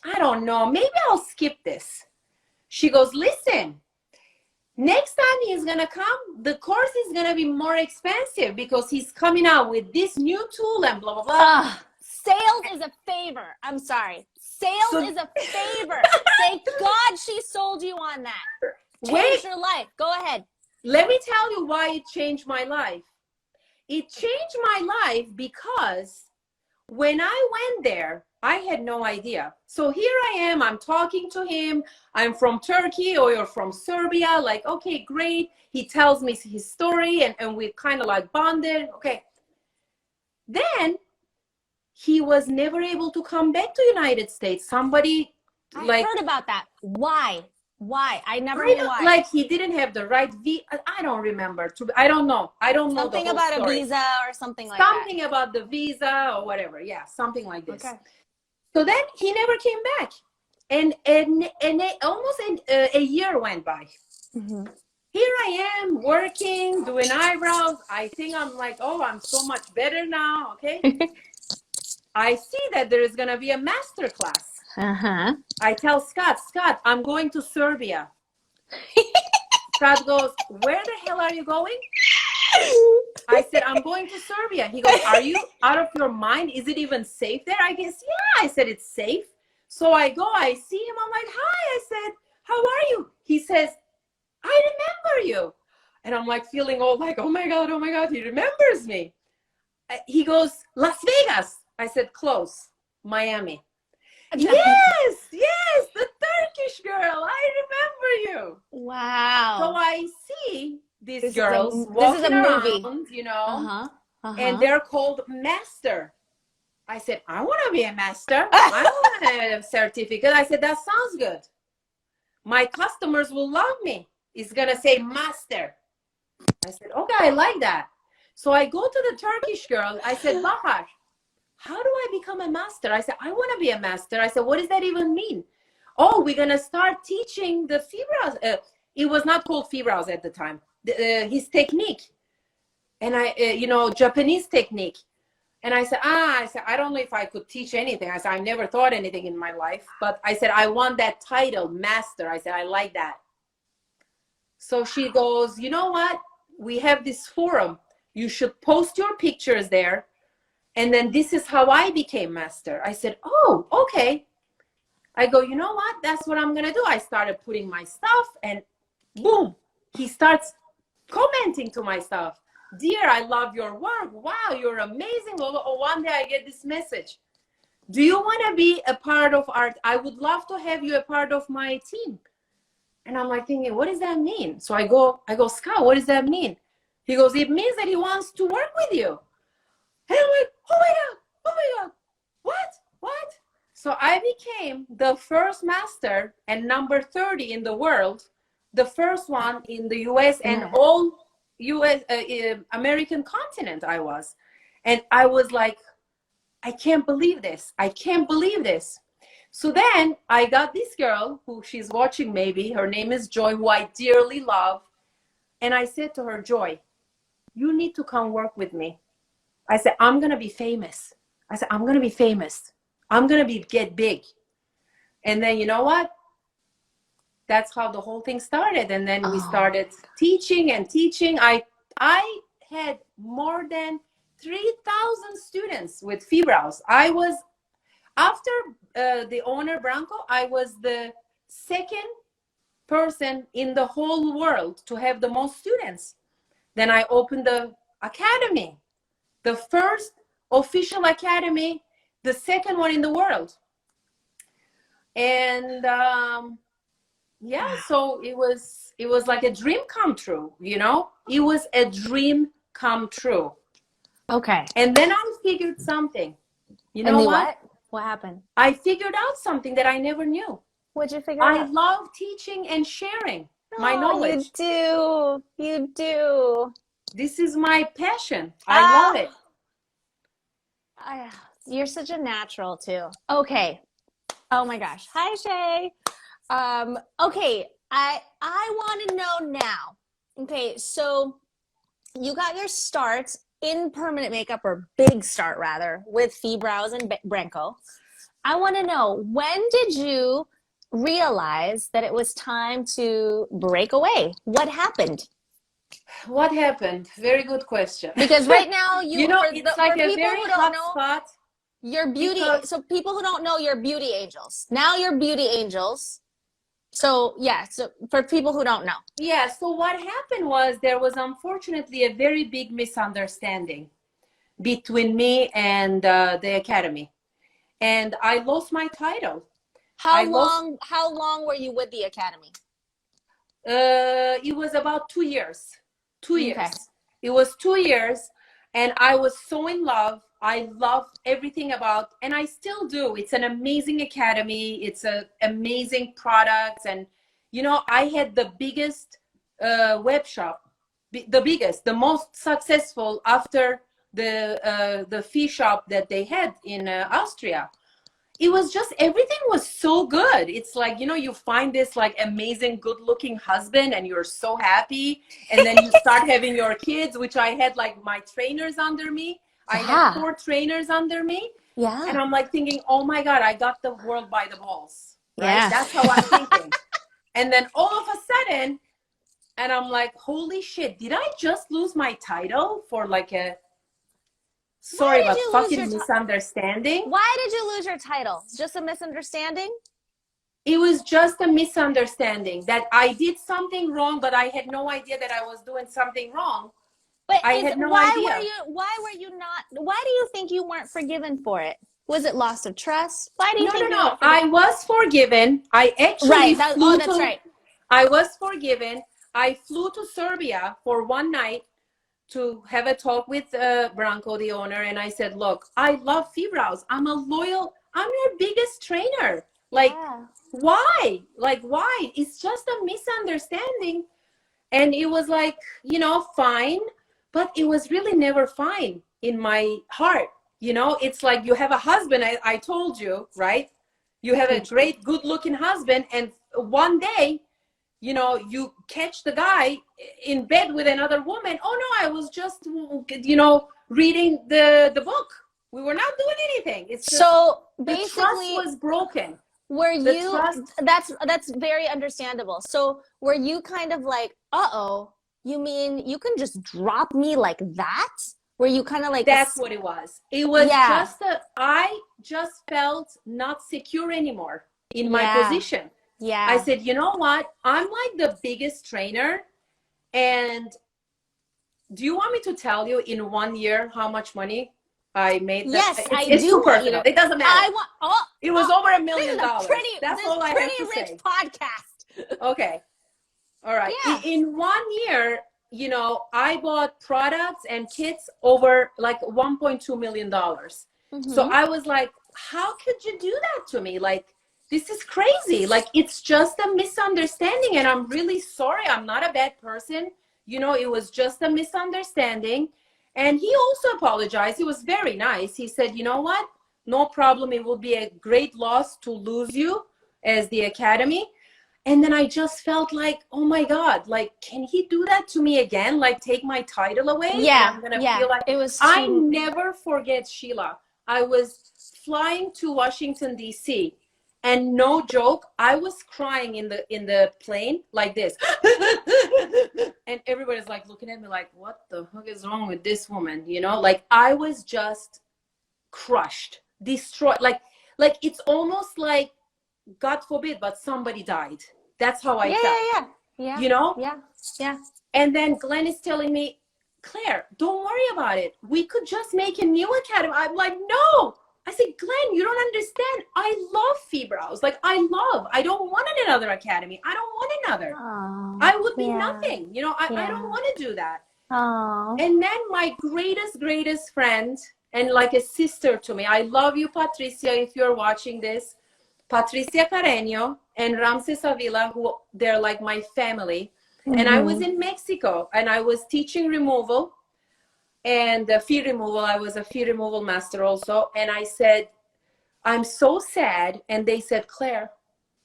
I don't know, maybe I'll skip this. She goes, listen, next time he's gonna come, the course is gonna be more expensive because he's coming out with this new tool and blah blah blah. Sales is a favor. I'm sorry. Sales is a favor. Thank God she sold you on that. Changed your life. Go ahead. Let me tell you why it changed my life. It changed my life because when I went there, I had no idea. So here I am, I'm talking to him. I'm from Turkey or you're from Serbia. Like, okay, great. He tells me his story and we kind of like bonded. Okay. Then he was never able to come back to United States. Somebody I heard about that. Why? I never knew why. Like he didn't have the right visa. I don't remember. I don't know. I don't know something the whole about story. a visa or something like that. Something about the visa or whatever. Yeah, something like this. Okay. So then he never came back, and almost a year went by. Mm-hmm. Here I am working, doing eyebrows. I think I'm like, oh, I'm so much better now. Okay. I see that there is gonna be a master class. I tell Scott, I'm going to Serbia. Scott goes, where the hell are you going? I said, I'm going to Serbia. He goes, are you out of your mind? Is it even safe there? I guess, yeah. I said, it's safe. So I go, I see him. I'm like, hi. I said, how are you? He says, I remember you. And I'm like feeling all like, oh my God, he remembers me. He goes, Las Vegas. I said, close, Miami. Yes, the Turkish girl. I remember you. Wow. So I see these girls walking around, you know, and they're called master. I said, I want to be a master. I want a certificate. I said, that sounds good. My customers will love me. It's going to say master. I said, okay, I like that. So I go to the Turkish girl. I said, Bahar, how do I become a master? I said, I want to be a master. I said, what does that even mean? Oh, we're going to start teaching the fibras. It was not called fibras at the time. His technique. And Japanese technique. And I said, I don't know if I could teach anything. I said, I never taught anything in my life. But I said, I want that title, master. I said, I like that. So she goes, you know what? We have this forum. You should post your pictures there. And then this is how I became master. I said, oh, okay. I go, you know what? That's what I'm going to do. I started putting my stuff and boom, he starts commenting to my stuff. Dear, I love your work. Wow, you're amazing. One day I get this message. Do you want to be a part of art? I would love to have you a part of my team. And I'm like thinking, what does that mean? So I go, Scott, what does that mean? He goes, it means that he wants to work with you. And I'm like, oh my God, what? So I became the first master and number 30 in the world, the first one in the US and all US, American continent I was. And I was like, I can't believe this. So then I got this girl who she's watching maybe, her name is Joy, who I dearly love. And I said to her, Joy, you need to come work with me. I said, I'm going to be famous. I'm going to get big. And then you know what? That's how the whole thing started. And then we started teaching. I had more than 3,000 students with fibrows. I was, after the owner BRANKO, I was the second person in the whole world to have the most students. Then I opened the academy, the first official academy, the second one in the world. And so it was like a dream come true, you know? It was a dream come true. Okay. And then I figured something. You know what? What happened? I figured out something that I never knew. What'd you figure out? I love teaching and sharing my knowledge. You do. This is my passion. I love it. You're such a natural too. Okay. Oh my gosh. Hi, Shay. Okay. I want to know now. Okay. So you got your start in permanent makeup, or big start rather, with Fibrows and BRANKO. I want to know, when did you realize that it was time to break away? What happened? What happened? Very good question. Because right now, You know, it's like for a people very who hot don't know, spot you're beauty. because So people who don't know, you're beauty angels. Now you're beauty angels. So yeah. So for people who don't know, yeah, so what happened was there was unfortunately a very big misunderstanding between me and the academy, and I lost my title. I lost. how long were you with the academy? It was about 2 years. 2 years. Okay. It was 2 years, and I was so in love. I love everything about, and I still do. It's an amazing academy. It's a amazing products, and you know, I had the biggest web shop, the biggest, the most successful after the fee shop that they had in Austria. It was just, everything was so good. It's like, you know, you find this like amazing good looking husband and you're so happy, and then you start having your kids, which I had like my trainers under me. I had 4 trainers under me. Yeah. And I'm like thinking, oh my God, I got the world by the balls, right? Yeah. That's how I'm thinking. And then all of a sudden, and I'm like, holy shit, did I just lose my title for like a, sorry, but fucking misunderstanding? Why did you lose your title? Just a misunderstanding? It was just a misunderstanding that I did something wrong, but I had no idea that I was doing something wrong. But I had no idea. Why were you not, why do you think you weren't forgiven for it? Was it loss of trust? Why do you think No. I was forgiven. I actually flew that's to, right. I was forgiven. I flew to Serbia for one night to have a talk with BRANKO, the owner, and I said, look, I love Fibrows. I'm your biggest trainer. Like, why? Like, why? It's just a misunderstanding. And it was like, you know, fine, but it was really never fine in my heart. You know, it's like you have a husband, I told you, right? You have a great, good looking husband, and one day, you know, you catch the guy in bed with another woman. Oh no, I was just, you know, reading the book. We were not doing anything. It's just, so basically, the trust was broken. Were you, that's very understandable. So were you kind of like, uh-oh, you mean you can just drop me like that? Were you kind of like, that's what it was. It was just I just felt not secure anymore in my position. Yeah. I said, you know what? I'm like the biggest trainer. And do you want me to tell you in 1 year how much money I made? Yes, it's too personal. It doesn't matter. It was over $1 million. That's all I have to say. Pretty rich podcast. Okay. All right. Yeah. In 1 year, you know, I bought products and kits over like $1.2 million. So I was like, how could you do that to me? Like, this is crazy. Like, it's just a misunderstanding, and I'm really sorry. I'm not a bad person. You know, it was just a misunderstanding. And he also apologized. He was very nice. He said, you know what? No problem. It will be a great loss to lose you as the academy. And then I just felt like, oh my God, like, can he do that to me again? Like, take my title away? Yeah. I'm gonna feel like, it was. I never forget, Sheila. I was flying to Washington, D.C., and no joke, I was crying in the plane like this. And everybody's like looking at me like, what the fuck is wrong with this woman? You know, like, I was just crushed, destroyed. Like it's almost like, God forbid, but somebody died. That's how I felt. Yeah. You know? Yeah. And then Glenn is telling me, Claire, don't worry about it. We could just make a new academy. I'm like, no. I said, Glenn, you don't understand. I love Fibrows. Like, I don't want another academy. I don't want another. Aww, I would be nothing. You know, I don't want to do that. Aww. And then my greatest friend, and like a sister to me, I love you, Patricia, if you're watching this, Patricia Carreño and Ramses Avila, who they're like my family. And I was in Mexico, and I was teaching removal and fee removal. I was a fee removal master also. And I said, I'm so sad. And they said, Claire,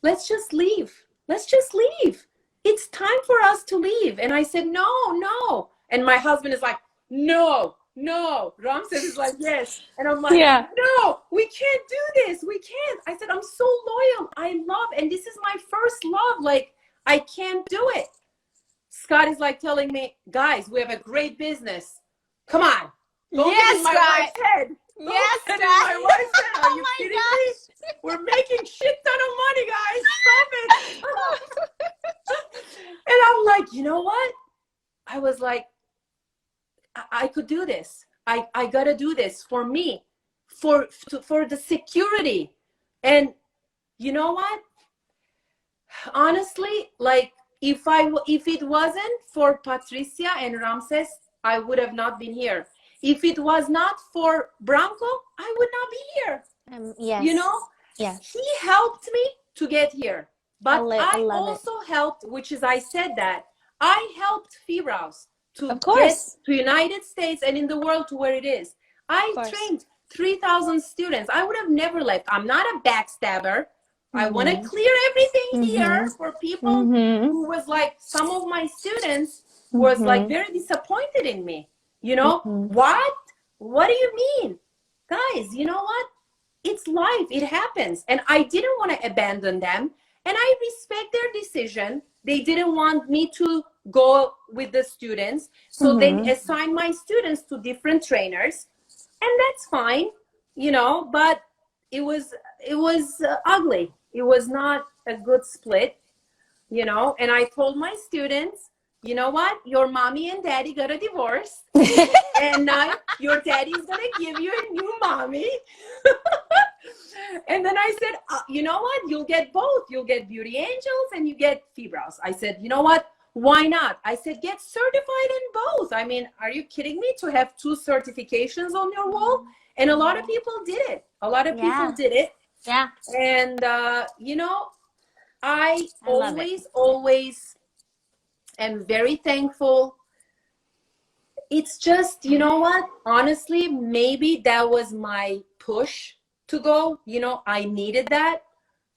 let's just leave. Let's just leave. It's time for us to leave. And I said, no. And my husband is like, no, no. Ramses is like, yes. And I'm like, Yeah. no, we can't do this. We can't. I said, I'm so loyal. I love, and this is my first love. Like, I can't do it. Scott is like telling me, guys, we have a great business. Come on. Don't get in my wife's head. Yes, Don't get in my wife's head. Are Oh you my kidding gosh. me? We're making shit ton of money, guys. Stop it. And I'm like, you know what? I was like, I could do this. I gotta do this for me, for the security. And you know what? Honestly, like if it wasn't for Patricia and Ramses, I would have not been here. If it was not for BRANKO, I would not be here. Yes. You know? Yes. He helped me to get here. But I love also helped, which is I said that, I helped Firas to Of course. get to United States and in the world to where it is. I trained 3,000 students. I would have never left. I'm not a backstabber. I want to clear everything here for people who was like, some of my students was like very disappointed in me. You know, what do you mean? Guys, you know what? It's life. It happens. And I didn't want to abandon them. And I respect their decision. They didn't want me to go with the students. So they assigned my students to different trainers. And that's fine, you know, but it was ugly. It was not a good split, you know. And I told my students, you know what? Your mommy and daddy got a divorce. And now your daddy's going to give you a new mommy. And then I said, you know what? You'll get both. You'll get Beauty Angels and you get Fibras. I said, you know what? Why not? I said, get certified in both. I mean, are you kidding me to have 2 certifications on your wall? And a lot of people did it. A lot of people did it. Yeah. And, you know, I always am very thankful. It's just, you know what? Honestly, maybe that was my push to go. You know, I needed that.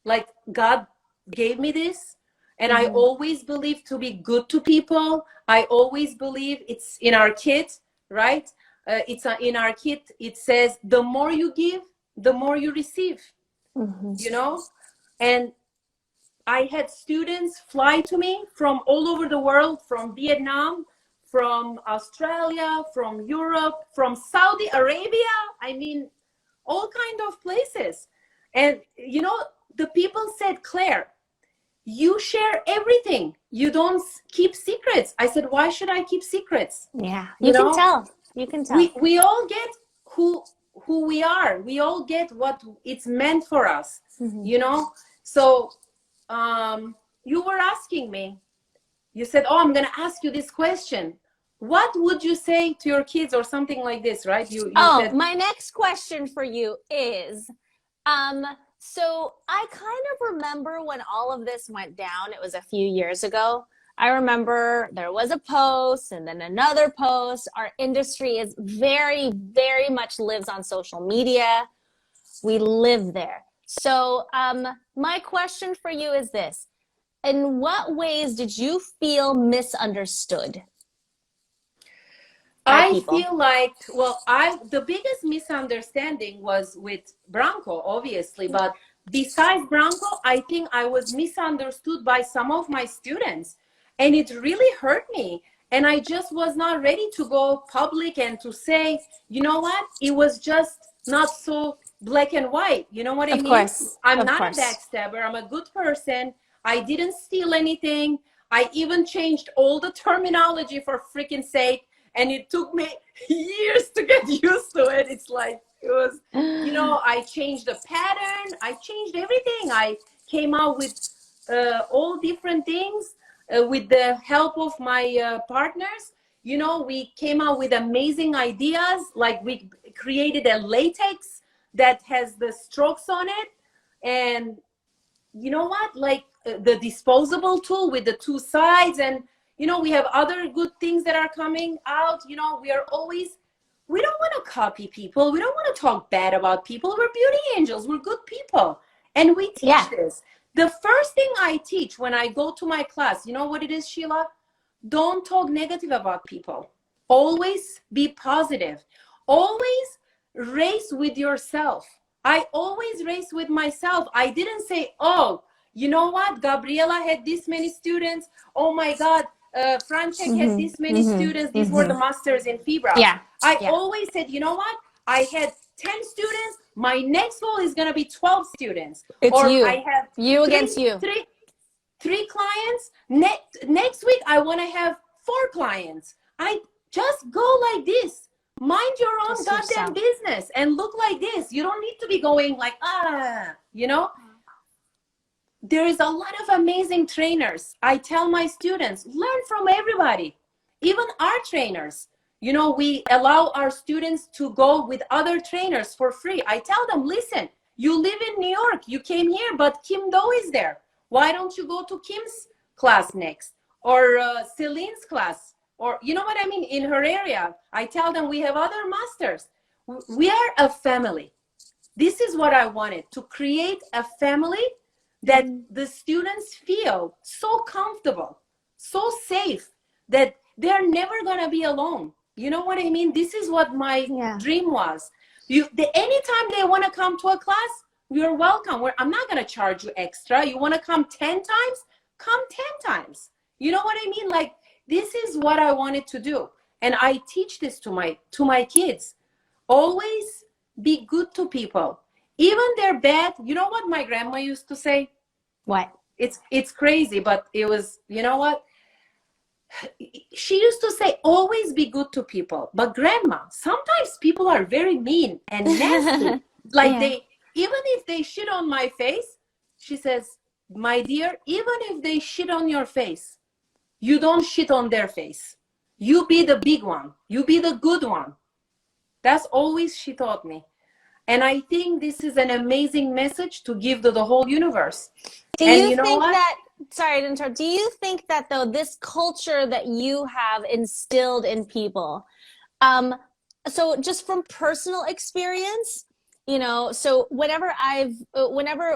Like, God gave me this. And I always believe to be good to people. I always believe it's in our kit, right? It's in our kit. It says, the more you give, the more you receive, you know? And I had students fly to me from all over the world, from Vietnam, from Australia, from Europe, from Saudi Arabia. I mean, all kind of places. And, you know, the people said, Kler, you share everything. You don't keep secrets. I said, why should I keep secrets? Yeah, you can tell. You can tell. We all get who we are. We all get what it's meant for us, you know? So you were asking me, you said, oh, I'm going to ask you this question. What would you say to your kids or something like this, right? You said, my next question for you is, so I kind of remember when all of this went down, it was a few years ago. I remember there was a post and then another post. Our industry is very, very much lives on social media. We live there. So my question for you is this. In what ways did you feel misunderstood? I feel like, well, the biggest misunderstanding was with BRANKO, obviously, but besides BRANKO, I think I was misunderstood by some of my students, and it really hurt me. And I just was not ready to go public and to say, you know what, it was just not so black and white. You know what I mean? Of course. I'm not a backstabber. I'm a good person. I didn't steal anything. I even changed all the terminology for freaking sake. And it took me years to get used to it. It's like, it was, you know, I changed the pattern. I changed everything. I came out with all different things with the help of my partners. You know, we came out with amazing ideas. Like we created a latex that has the strokes on it. And you know what? Like the disposable tool with the 2 sides, and you know, we have other good things that are coming out. You know, we don't want to copy people. We don't want to talk bad about people. We're beauty angels. We're good people. And we teach this. The first thing I teach when I go to my class, you know what it is, Sheila? Don't talk negative about people. Always be positive. Always race with yourself. I always race with myself. I didn't say, oh, you know what? Gabriela had this many students. Oh my God, Franchek had this many students. These were the masters in fibrows. Yeah. I Yeah. always said, you know what? I had 10 students. My next goal is going to be 12 students. It's or you. I have You against you. three clients. Next week, I want to have 4 clients. I just go like this. Mind your own Just goddamn yourself. business and look like this. You don't need to be going like, you know? There is a lot of amazing trainers. I tell my students, learn from everybody, even our trainers. You know, we allow our students to go with other trainers for free. I tell them, listen, you live in New York, you came here, but Kim Do is there. Why don't you go to Kim's class next? Or Celine's class? Or, you know what I mean? In her area, I tell them we have other masters. We are a family. This is what I wanted, to create a family that the students feel so comfortable, so safe, that they're never going to be alone. You know what I mean? This is what my dream was. Anytime they want to come to a class, you're welcome. I'm not going to charge you extra. You want to come 10 times? Come 10 times. You know what I mean? Like, this is what I wanted to do. And I teach this to my kids. Always be good to people. Even they're bad. You know what my grandma used to say? What? It's crazy, but it was, you know what? She used to say, always be good to people. But grandma, sometimes people are very mean and nasty. Like even if they shit on my face, she says, my dear, even if they shit on your face, you don't shit on their face. You be the big one. You be the good one. That's always she taught me. And I think this is an amazing message to give to the whole universe. Do you think that, sorry to interrupt, do you think that though, this culture that you have instilled in people, so just from personal experience, you know, so whenever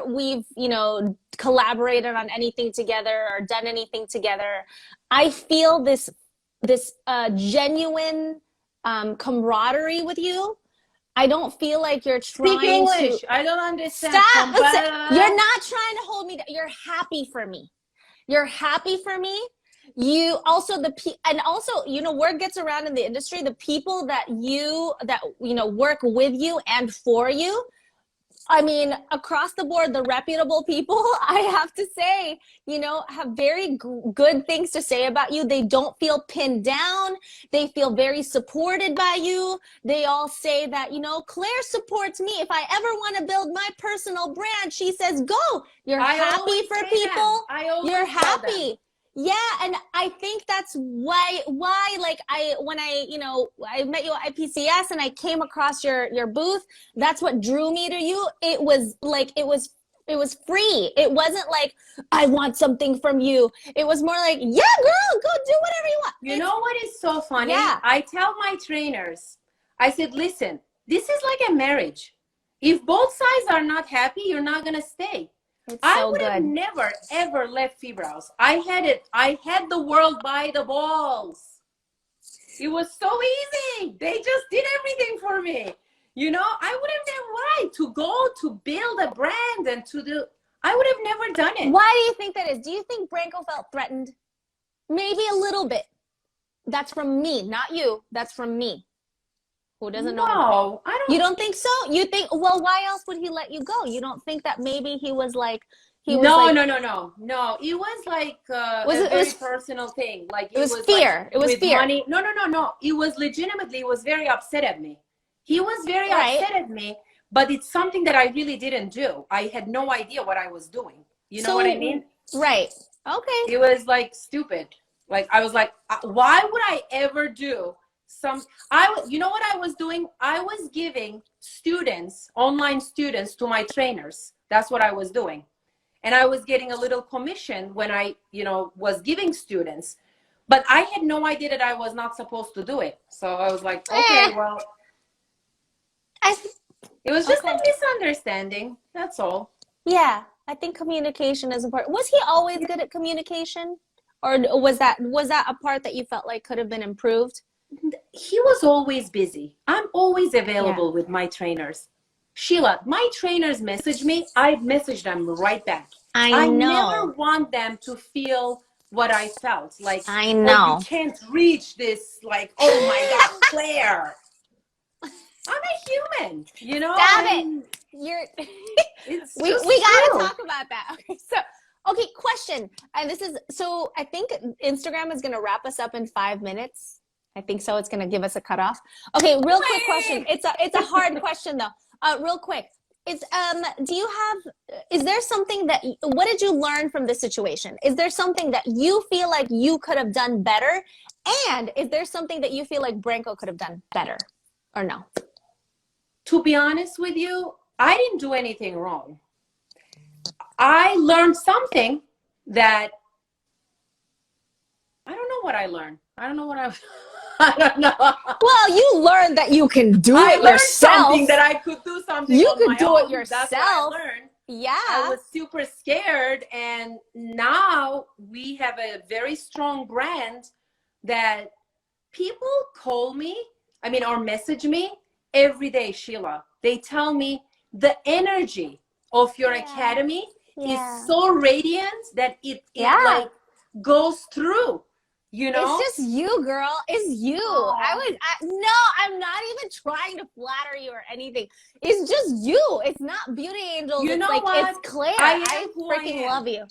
we've, you know, collaborated on anything together or done anything together, I feel this genuine camaraderie with you. I don't feel like you're trying Speak English. I don't understand. Stop. You're not trying to hold me down. You're happy for me. You're happy for me. You also and also, you know, word gets around in the industry, the people that you know work with you and for you. I mean, across the board, the reputable people, I have to say, you know, have very good things to say about you. They don't feel pinned down. They feel very supported by you. They all say that, you know, Claire supports me. If I ever want to build my personal brand, she says, go. You're happy for people. You're happy. Yeah, and I think that's why like when I met you at IPCS and I came across your booth, that's what drew me to you. It was like it was free. It wasn't like I want something from you. It was more like, yeah, girl, go do whatever you want. You know what is so funny? Yeah. I tell my trainers, I said, listen, this is like a marriage. If both sides are not happy, you're not going to stay. I would have never, ever left Fibrows. I had the world by the balls. It was so easy. They just did everything for me. You know, I would have done right to go to build a brand and to do, I would have never done it. Why do you think that is? Do you think BRANKO felt threatened? Maybe a little bit. That's from me, not you. That's from me. Who doesn't know? No, I don't. You don't think so? You think, well, why else would he let you go? You don't think that maybe he was like, No. It was like a very personal thing. Like it was fear. Like, it was fear. Money. No. It was legitimately. It was very upset at me. He was very upset at me. But it's something that I really didn't do. I had no idea what I was doing. You know what I mean? Right. Okay. It was like stupid. Like I was like, why would I ever do? You know what I was doing? I was giving students, online students, to my trainers. That's what I was doing. And I was getting a little commission when I, you know, was giving students. But I had no idea that I was not supposed to do it. So I was like, okay, well. It was just a misunderstanding. That's all. Yeah, I think communication is important. Was he always good at communication? Or was that a part that you felt like could have been improved? he was always busy. I'm always available with my trainers. Sheila, my trainers message me, I message them right back. I know. Never want them to feel what I felt. Like, I know. oh, you can't reach this, like, oh my God, Claire. I'm a human, you know? Stop it. You're we gotta talk about that. Okay, question. And this is, so I think Instagram is gonna wrap us up in 5 minutes. I think so. It's gonna give us a cutoff. Okay, real quick question. It's a hard question though. Real quick. It's is there something that, what did you learn from this situation? Is there something that you feel like you could have done better? And is there something that you feel like BRANKO could have done better or no? To be honest with you, I didn't do anything wrong. I learned something that, I don't know what I learned. I don't know what I don't know. Well, you learned that you can do it yourself. Something that I could do something you on could my do own. It yourself. That's what I learned. Yeah. I was super scared, and now we have a very strong brand that people call me, or message me every day, Sheila. They tell me the energy of your academy is so radiant that it like goes through, you know? It's just you, girl. It's you. No, I'm not even trying to flatter you or anything. It's just you. It's not Beauty Angels. You know like, what? It's Claire. I freaking love you.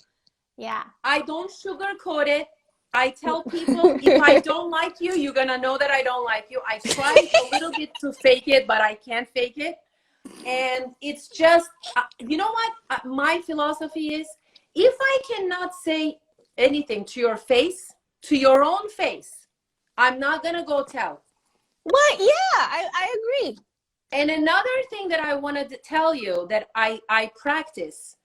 Yeah. I don't sugarcoat it. I tell people, if I don't like you, you're going to know that I don't like you. I try a little bit to fake it, but I can't fake it. And it's just, you know what? My philosophy is, if I cannot say anything to your face, to your own face, I'm not going to go tell. What? Yeah, I agree. And another thing that I wanted to tell you that I practice,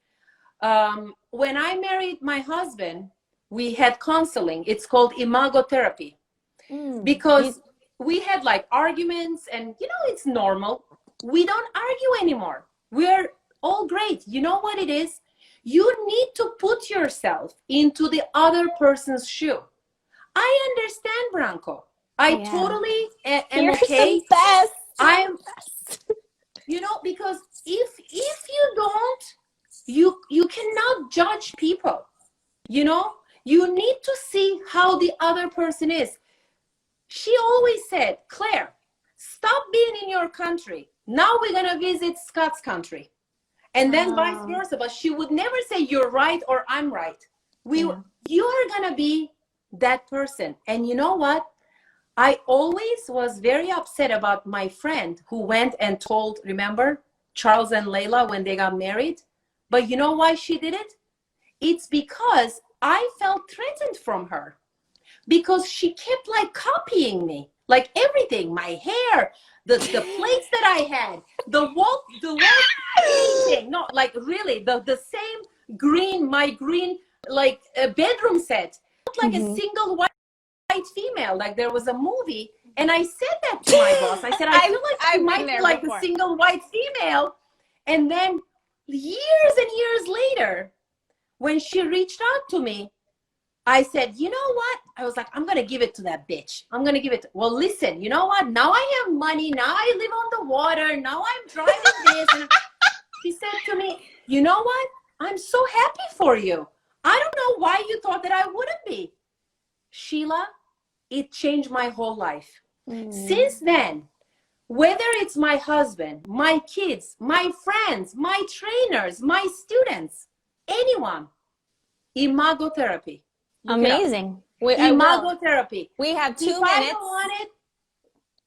when I married my husband, we had counseling. It's called Imago Therapy. Because we had like arguments, and it's normal. We don't argue anymore. We're all great. You know what it is? You need to put yourself into the other person's shoe. I understand, BRANKO. I totally am You're okay. The best. I'm, because if you don't, you cannot judge people. You need to see how the other person is. She always said, Claire, stop being in your country. Now we're going to visit Scott's country. And then vice versa. But she would never say you're right or I'm right. You are going to be that person. And you know what? I always was very upset about my friend who went and told, remember, Charles and Layla when they got married? But you know why she did it? It's because I felt threatened from her. Because she kept like copying me, like everything, my hair, the plates that I had, the wall painting, no, like really the same green, my green, like a bedroom set, like a single white female, like there was a movie. And I said that to my boss. I said, I feel like I might be like a single white female. And then years and years later, when she reached out to me, I said, you know what? I was like, I'm going to give it to that bitch. I'm going to give it. Well, listen, you know what? Now I have money. Now I live on the water. Now I'm driving this. And she said to me, you know what? I'm so happy for you. I don't know why you thought that I wouldn't be. Sheila, it changed my whole life. Since then, whether it's my husband, my kids, my friends, my trainers, my students, anyone, Imago Therapy. Amazing. Imago Therapy. We have 2 minutes. If I don't want it,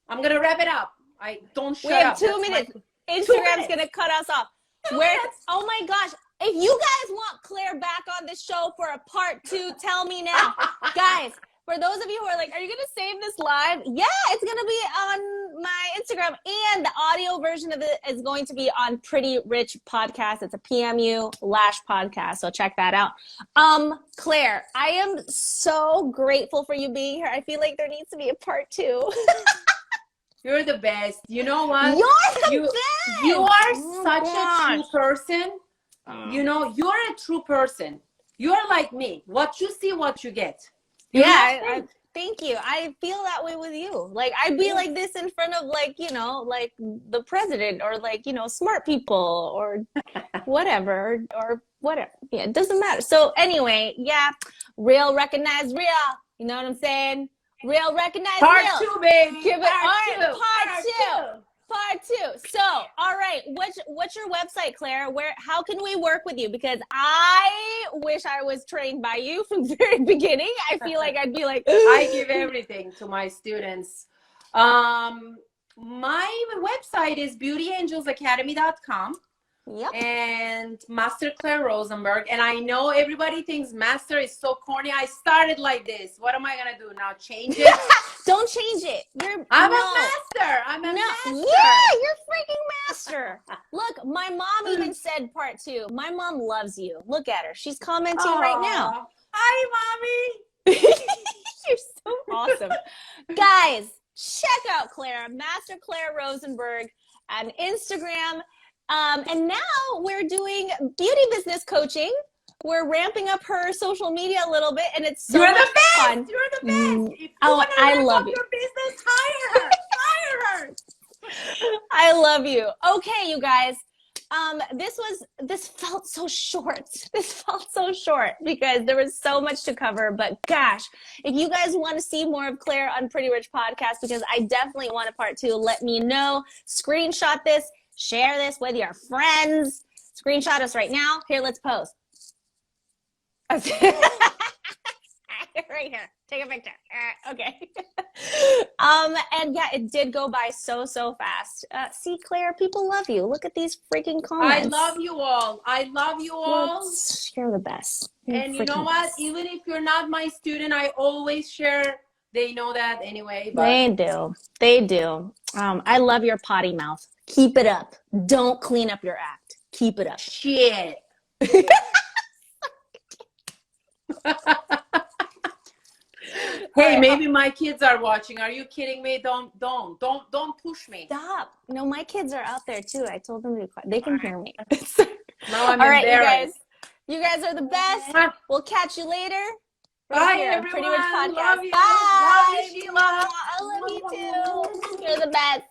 I'm going to wrap it up. I don't shut up. We have 2 minutes. Instagram's going to cut us off. Oh my gosh. If you guys want Claire back on this show for a part 2, tell me now. Guys, for those of you who are like, are you going to save this live? Yeah, it's going to be on my Instagram, and the audio version of it is going to be on Pretty Rich Podcast. It's a PMU Lash podcast, so check that out. Claire, I am so grateful for you being here. I feel like there needs to be a part 2. You're the best. You know what? You're the best. You are such a true person. You're a true person. You're like me. What you see, what you get. Thank you. I feel that way with you. Like, I'd be like this in front of, like, you know, like the president, or like, you know, smart people, or whatever, or whatever. Yeah, it doesn't matter. So anyway, yeah, real recognize real. You know what I'm saying? Real recognize Part real. two, baby. Give it Part part two. two. Part two. So, all right, what's your website, Claire? How can we work with you? Because I wish I was trained by you from the very beginning. I feel like I'd be like, I give everything to my students. My website is beautyangelsacademy.com. Yep. And Master Kler Rosenberg. And I know everybody thinks master is so corny. I started like this. What am I gonna do now? Change it? Don't change it. I'm a master. I'm a master. Yeah, you're freaking master. Look, my mom even said part two. My mom loves you. Look at her. She's commenting right now. Hi, mommy. You're so awesome. Guys, check out Claire, Master Kler Rosenberg, on Instagram. And now we're doing beauty business coaching. We're ramping up her social media a little bit, and it's so much fun. You're the best. If you I love you. Your business, hire her. Hire her. I love you. Okay, you guys. This felt so short. This felt so short because there was so much to cover. But gosh, if you guys want to see more of Claire on Pretty Rich Podcast, because I definitely want a part two, let me know. Screenshot this. Share this with your friends. Screenshot us right now. Here, let's pose. Right here. Take a picture. Okay. And yeah, it did go by so fast. See, Claire, people love you. Look at these freaking comments. I love you all. I love you all. You're the best. And you know what? Even if you're not my student, I always share. They know that anyway. But They do. They do. I love your potty mouth. Keep it up. Don't clean up your act. Keep it up. Shit. Hey, maybe my kids are watching. Are you kidding me? Don't push me. Stop. No, my kids are out there too. I told them to be quiet. They can hear me. Now I'm all right, embarrassed. you guys are the best. We'll catch you later. Bye, here, everyone. Pretty Rich Podcast. Love you. Bye. Bye, Sheila. I love you too. You're the best.